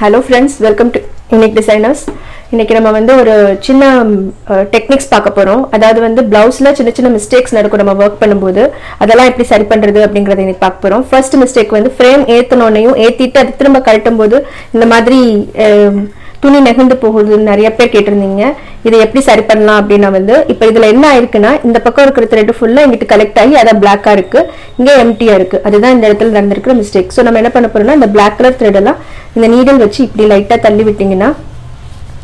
Hello friends, welcome to Unique Designers. இன்னைக்கு நம்ம வந்து ஒரு சின்ன டெக்னிக்ஸ் பார்க்க போறோம். அதாவது வந்து பிளவுஸ்ல சின்ன சின்ன மிஸ்டேக்ஸ் நடக்கும் நம்ம வர்க் பண்ணும்போது அதெல்லாம் எப்படி சரி பண்றது அப்படிங்கறதை இன்னைக்கு பார்க்க போறோம். ஃபர்ஸ்ட் மிஸ்டேக் வந்து ஃப்ரேம் ஏத்தனோனையும் ஏத்திட்டு அது திரும்ப கழட்டும் போது இந்த மாதிரி துணி நெகிழ்ந்து போகுதுன்னு நிறைய பேர் கேட்டிருந்தீங்க. இதை எப்படி சரி பண்ணலாம் அப்படின்னா வந்து இப்போ இதுல என்ன ஆயிருக்குன்னா இந்த பக்கம் இருக்கிற த்ரெட் ஃபுல்லா இங்கிட்டு கலெக்ட் ஆகி அதான் பிளாக்கா இருக்கு, இங்கே எம்டியா இருக்கு. அதுதான் இந்த இடத்துல நடந்திருக்கிற மிஸ்டேக். ஸோ நம்ம என்ன பண்ண போறோம்னா இந்த பிளாக் கலர் த்ரெட் எல்லாம் இந்த நீடில் வச்சு இப்படி லைட்டா தள்ளி விட்டீங்கன்னா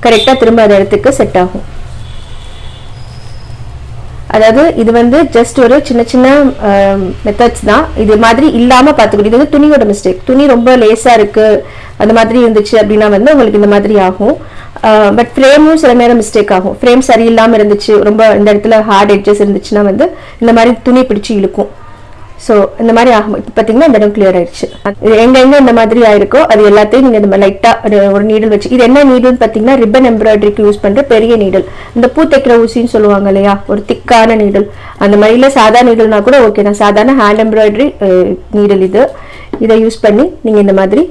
கரெக்டா திரும்ப அந்த இடத்துக்கு செட் ஆகும். அதாவது இது வந்து ஜஸ்ட் ஒரு சின்ன சின்ன மெத்தட்ஸ் தான். இது மாதிரி இல்லாம பாத்துக்கணும். இது வந்து துணியோட மிஸ்டேக். துணி ரொம்ப லேசா இருக்கு அந்த மாதிரி இருந்துச்சு அப்படின்னா வந்து உங்களுக்கு இந்த மாதிரி ஆகும். பட் ஃப்ரேமும் சில நேரம் மிஸ்டேக் ஆகும். ஃப்ரேம் சரியில்லாம இருந்துச்சு, ரொம்ப இந்த இடத்துல ஹார்ட் எட்ஜஸ் இருந்துச்சுன்னா வந்து இந்த மாதிரி துணி பிடிச்சி இழுக்கும். ஸோ இந்த மாதிரி ஆகும். இப்போ பார்த்தீங்கன்னா இந்த இடம் கிளியர் ஆயிடுச்சு. எங்கெங்க இந்த மாதிரி ஆயிருக்கோ அது எல்லாத்தையும் நீங்க இந்த லைட்டா ஒரு நீடில் வச்சு, இது என்ன நீடில்னு பார்த்தீங்கன்னா ரிப்பன் எம்ப்ராய்டரிக்கு யூஸ் பண்ற பெரிய நீடில், இந்த பூ தைக்கிற ஊசின்னு சொல்லுவாங்க இல்லையா, ஒரு திக்கான நீடில். அந்த மாதிரில சாதா நீடில்னா கூட ஓகே தான். சாதாரண ஹேண்ட் எம்ப்ராய்டரி நீடில் இதை யூஸ் பண்ணி நீங்க இந்த மாதிரி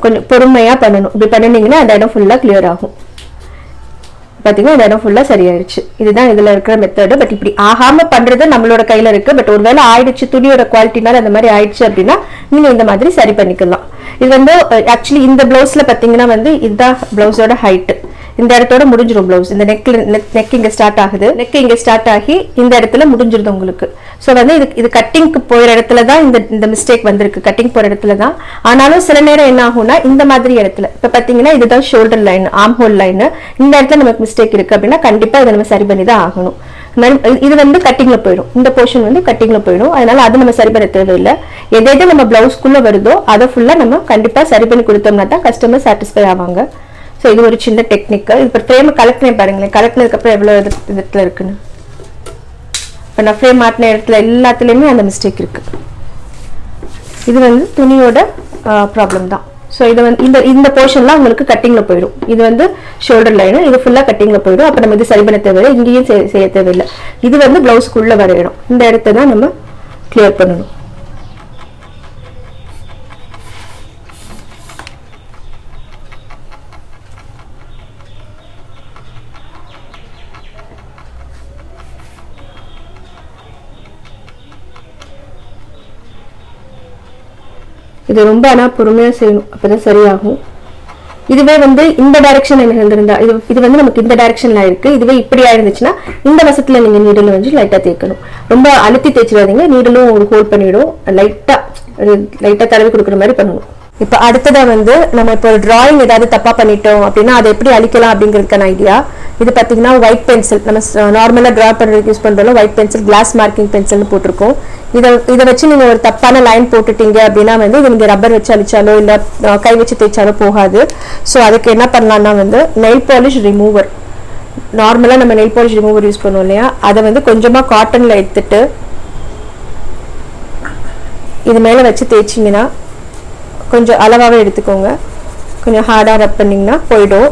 கொஞ்சம் பொறுமையா பண்ணணும். இப்படி பண்ணினீங்கன்னா அந்த இடம் ஃபுல்லா கிளியர் ஆகும். பாத்தீங்கன்னா இந்த இடம் ஃபுல்லா சரியாயிருச்சு. இதுதான் இதுல இருக்கிற மெத்தட். பட் இப்படி ஆகாம பண்றது நம்மளோட கையில இருக்கு. பட் ஒருவேளை ஆயிடுச்சு, துணியோட குவாலிட்டினால அந்த மாதிரி ஆயிடுச்சு அப்படின்னா நீங்க இந்த மாதிரி சரி பண்ணிக்கலாம். இது வந்து ஆக்சுவலி இந்த பிளவுஸ்ல பாத்தீங்கன்னா வந்து இதுதான் பிளவுஸோட ஹைட். இந்த இடத்தோட முடிஞ்சிடும் பிளவுஸ். இந்த நெக் இங்க ஸ்டார்ட் ஆகுது, நெக் இங்க ஸ்டார்ட் ஆகி இந்த இடத்துல முடிஞ்சிருது உங்களுக்கு. ஸோ வந்து இது கட்டிங்க்கு போகிற இடத்துல தான் இந்த மிஸ்டேக் வந்திருக்கு, கட்டிங் போகிற இடத்துல தான். ஆனாலும் சில நேரம் என்ன ஆகும்னா இந்த மாதிரி இடத்துல இப்போ பார்த்தீங்கன்னா இதுதான் shoulder line, arm whole line, இந்த இடத்துல நமக்கு மிஸ்டேக் இருக்கு அப்படின்னா கண்டிப்பாக இதை நம்ம சரி பண்ணி தான் ஆகணும். இது வந்து கட்டிங்ல போயிடும், இந்த போர்ஷன் வந்து கட்டிங்ல போயிடும். அதனால அது நம்ம சரி பண்ண தேவையில்லை. எதை நம்ம பிளவுஸ்க்குள்ள வருதோ அதை ஃபுல்லா நம்ம கண்டிப்பா சரி பண்ணி கொடுத்தோம்னா தான் கஸ்டமர் சாட்டிஸ்ஃபை ஆவாங்க. ஸோ இது ஒரு சின்ன டெக்னிக். இப்போ ஃப்ரேம் கலெக்டினே பாருங்களேன், கலெக்டினதுக்கு அப்புறம் எவ்வளவு இடத்துல இருக்குன்னு. இப்போ நான் ஃப்ரேம் மாட்டின இடத்துல எல்லாத்துலேயுமே அந்த மிஸ்டேக் இருக்கு. இது வந்து துணியோட ப்ராப்ளம் தான். ஸோ இது வந்து இந்த போர்ஷன்லாம் உங்களுக்கு கட்டிங்ல போயிடும். இது வந்து ஷோல்டர் லைனு, இது ஃபுல்லா கட்டிங்ல போயிடும். அப்போ நம்ம இது சரி பண்ண தேவையில்லை, இங்கேயும் செய்ய தேவையில்லை. இது வந்து பிளவுஸ்க்குள்ள வர இடம். இந்த இடத்த தான் நம்ம கிளியர் பண்ணணும். இது ரொம்ப ஆனா பொறுமையா செய்யணும், அப்பதான் சரியாகும். இதுவே வந்து இந்த டைரக்ஷன் என்ன இருந்திருந்தா இது வந்து நமக்கு இந்த டைரக்ஷன்ல இருக்கு. இதுவே இப்படி ஆயிருந்துச்சுன்னா இந்த வசத்துல நீங்க நீடில் வந்து லைட்டா தேய்க்கணும். ரொம்ப அழுத்தி தேய்ச்சிடாதீங்க, நீடலும் ஒரு ஹோல்ட் பண்ணிடும். லைட்டா தடவி கொடுக்குற மாதிரி பண்ணணும். இப்ப அடுத்ததா வந்து நம்ம இப்போ டிராயிங் ஏதாவது தப்பா பண்ணிட்டோம் அப்படின்னா அதை எப்படி அழிக்கலாம் அப்படிங்கிறதுக்கான ஐடியா. இது பாத்தீங்கன்னா ஒயிட் பென்சில், நம்ம நார்மலா டிரா பண்றதுக்கு யூஸ் பண்றோம். ஒயிட் பென்சில், கிளாஸ் மார்க்கிங் பென்சில்னு போட்டிருக்கோம். இதை வச்சு நீங்க ஒரு தப்பான லைன் போட்டுட்டீங்க அப்படின்னா வந்து இது நீங்க ரப்பர் வச்சு அழிச்சாலோ இல்ல கை வச்சு தேய்ச்சாலோ போகாது. ஸோ அதுக்கு என்ன பண்ணலாம்னா வந்து நெயில் பாலிஷ் ரிமூவர், நார்மலா நம்ம நெயில் பாலிஷ் ரிமூவர் யூஸ் பண்ணுவோம் இல்லையா, அதை வந்து கொஞ்சமா காட்டன்ல எடுத்துட்டு இது மேல வச்சு தேய்ச்சிங்கன்னா, கொஞ்சம் அளவாகவே எடுத்துக்கோங்க, கொஞ்சம் ஹார்டாக ரப் பண்ணிங்கன்னா போயிடும்.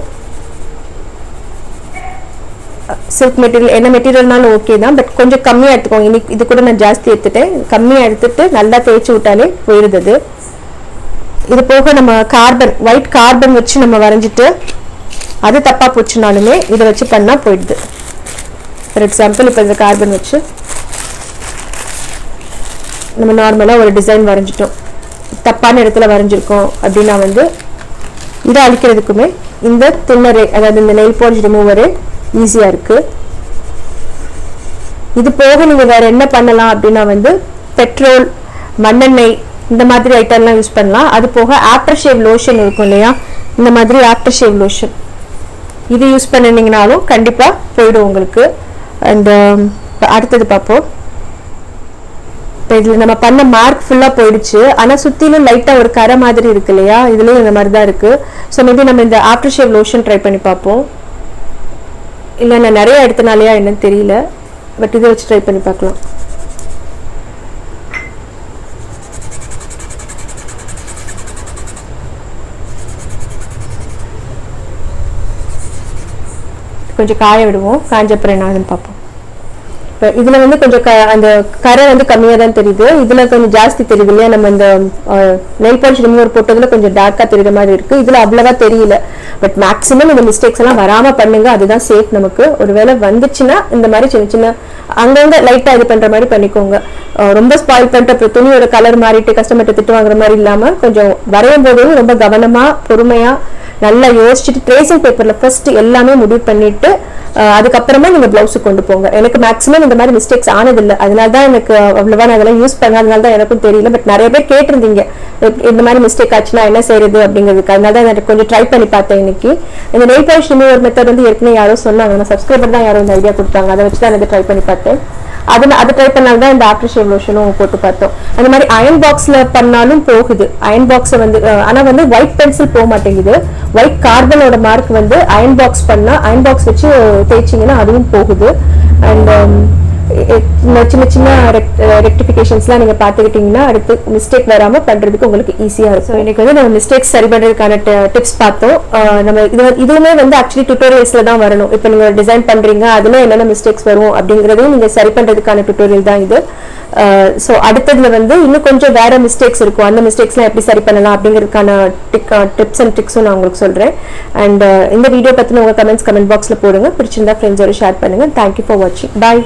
சில்க் மெட்டீரியல் என்ன மெட்டீரியல்னாலும் ஓகே தான், பட் கொஞ்சம் கம்மியாக எடுத்துக்கோங்க. இன்னைக்கு இது கூட நான் ஜாஸ்தி எடுத்துட்டேன், கம்மியாக எடுத்துட்டு நல்லா தேய்ச்சி விட்டாலே போயிடுது. இது போக நம்ம ஒயிட் கார்பன் வச்சு நம்ம வரைஞ்சிட்டு அது தப்பாக போச்சுனாலுமே இதை வச்சு பண்ணால் போயிடுது. ஃபார் எக்ஸாம்பிள் இப்போ இந்த கார்பன் வச்சு நம்ம நார்மலாக ஒரு டிசைன் வரைஞ்சிட்டோம், தப்பான இடத்துல வரைஞ்சிருக்கோம் அப்படின்னா வந்து இதை அழிக்கிறதுக்குமே இந்த தின்னரே, அதாவது இந்த நெயில் பாலிஷ் ரிமூவரே ஈஸியா இருக்கு. இது போக நீங்க வேற என்ன பண்ணலாம் அப்படின்னா வந்து பெட்ரோல், மண்ணெண்ணெய் இந்த மாதிரி ஐட்டம்லாம் யூஸ் பண்ணலாம். அது போக ஆஃப்டர் ஷேவ் லோஷன் இருக்கும் இல்லையா, இந்த மாதிரி ஆஃப்டர் ஷேவ் லோஷன் இது யூஸ் பண்ணினீங்கனாலும் கண்டிப்பா போயிடும் உங்களுக்கு. அந்த அடுத்தது பார்ப்போம். இதுல நம்ம பண்ண மார்க் ஃபுல்லா போயிடுச்சு, ஆனா சுத்திலும் லைட்டா ஒரு கரை மாதிரி இருக்கு இல்லையா, இதுலயும் இந்த மாதிரி தான் இருக்கு. ஸோ மேபி நம்ம இந்த ஆஃப்டர் ஷேவ் லோஷன் ட்ரை பண்ணி பார்ப்போம். இல்லை நான் நிறைய எடுத்தனாலையா என்னன்னு தெரியல, பட் இதை வச்சு ட்ரை பண்ணி பார்க்கலாம். கொஞ்சம் காய விடுவோம், காஞ்ச அப்புறம் என்ன ஆகுதுன்னு பார்ப்போம். இதுல வந்து கொஞ்சம் அந்த கரை வந்து கம்மியா தான் தெரியுது, இதுல கொஞ்சம் ஜாஸ்தி தெரியுது இல்லையா. நம்ம இந்த நெயில் பாலிஷ் ரிமூவர் போட்டதுல கொஞ்சம் டார்க்கா தெரியுற மாதிரி இருக்கு, இதுல அவ்வளவா தெரியல. பட் மேக்ஸிமம் இந்த மிஸ்டேக்ஸ் எல்லாம் வராம பண்ணுங்க, அதுதான் சேஃப் நமக்கு. ஒருவேளை வந்துச்சுன்னா இந்த மாதிரி சின்ன சின்ன அங்கங்க லைட்டா இது பண்ற மாதிரி பண்ணிக்கோங்க. ரொம்ப ஸ்பாயில் பண்ணிட்டு துணியோட கலர் மாறிட்டு கஸ்டமர்கிட்ட திட்டு வாங்குற மாதிரி இல்லாம கொஞ்சம் வரையும் போது ரொம்ப கவனமா பொறுமையா நல்லா யோசிச்சுட்டு ட்ரேசிங் பேப்பர்ல ஃபர்ஸ்ட் எல்லாமே முடிவு பண்ணிட்டு அதுக்கப்புறமா நீங்க பிளவுஸுக்கு கொண்டு போங்க. எனக்கு மேக்ஸிமம் இந்த மாதிரி மிஸ்டேக்ஸ் ஆனதில்லை, அதனால தான் எனக்கு அவ்வளவா நான் அதெல்லாம் யூஸ் பண்ணாதனால தான் எனக்கும் தெரியல. பட் நிறைய பேர் கேட்டிருந்தீங்க இந்த மாதிரி மிஸ்டேக் ஆச்சுன்னா என்ன செய்யறது அப்படிங்கிறதுக்கு, அதனால தான் எனக்கு கொஞ்சம் ட்ரை பண்ணி பார்த்தேன் இன்னைக்கு. இந்த நெயில் பாலிஷ் ரிமூவர் மெத்தட் வந்து ஏற்கனவே யாரோ சொன்னாங்க, நம்ம சப்ஸ்கிரைபர் தான் யாரோ இந்த ஐடியா கொடுத்தாங்க, அதை வச்சு தான் எனக்கு ட்ரை பண்ணி பார்த்தேன். அது ட்ரை பண்ணாலும் தான் இந்த ஆஃப்டர் ஷேவ் லோஷனும் போட்டு பார்த்தோம். அந்த மாதிரி அயன் பாக்ஸ்ல பண்ணாலும் போகுது. அயன் பாக்ஸ் வந்து ஆனா வந்து ஒயிட் பென்சில் போக மாட்டேங்குது. ஒயிட் கார்பனோட மார்க் வந்து அயன் பாக்ஸ் பண்ணா அயன் பாக்ஸ் வச்சு தேய்ச்சிங்கன்னா அதுவும் போகுது. அண்ட் சின்ன சின்ன ரெக்டிஃபிகேஷன்ஸ்லாம் நீங்க பாத்துக்கிட்டீங்கன்னா அடுத்து மிஸ்டேக் வராம பண்றதுக்கு உங்களுக்கு ஈஸியா இருக்கும். இன்னைக்கு வந்து நம்ம மிஸ்டேக்ஸ் சரி பண்றதுக்கான டிப்ஸ் பார்த்தோம். நம்ம இதுவுமே வந்து ஆக்சுவலி டியூட்டோரியல்ஸ்ல தான் வரணும். இப்போ நீங்க டிசைன் பண்றீங்க, அதுல என்னென்ன மிஸ்டேக்ஸ் வரும் அப்படிங்கறதையும் நீங்க சரி பண்றதுக்கான டியூட்டோரியல் தான் இது. ஸோ அடுத்ததுல வந்து இன்னும் கொஞ்சம் வேற மிஸ்டேக்ஸ் இருக்கும், அந்த மிஸ்டேக்ஸ்லாம் எப்படி சரி பண்ணலாம் அப்படிங்கிறதுக்கான டிப்ஸ் அண்ட் ட்ரிக்ஸும் நான் உங்களுக்கு சொல்றேன். அண்ட் இந்த வீடியோ பத்தின உங்க கமெண்ட் பாக்ஸ்ல போடுங்க. பிடிச்சிருந்தா ஃப்ரெண்ட்ஸோட ஷேர் பண்ணுங்க. தேங்க்யூ ஃபார் வாட்சிங். பாய்.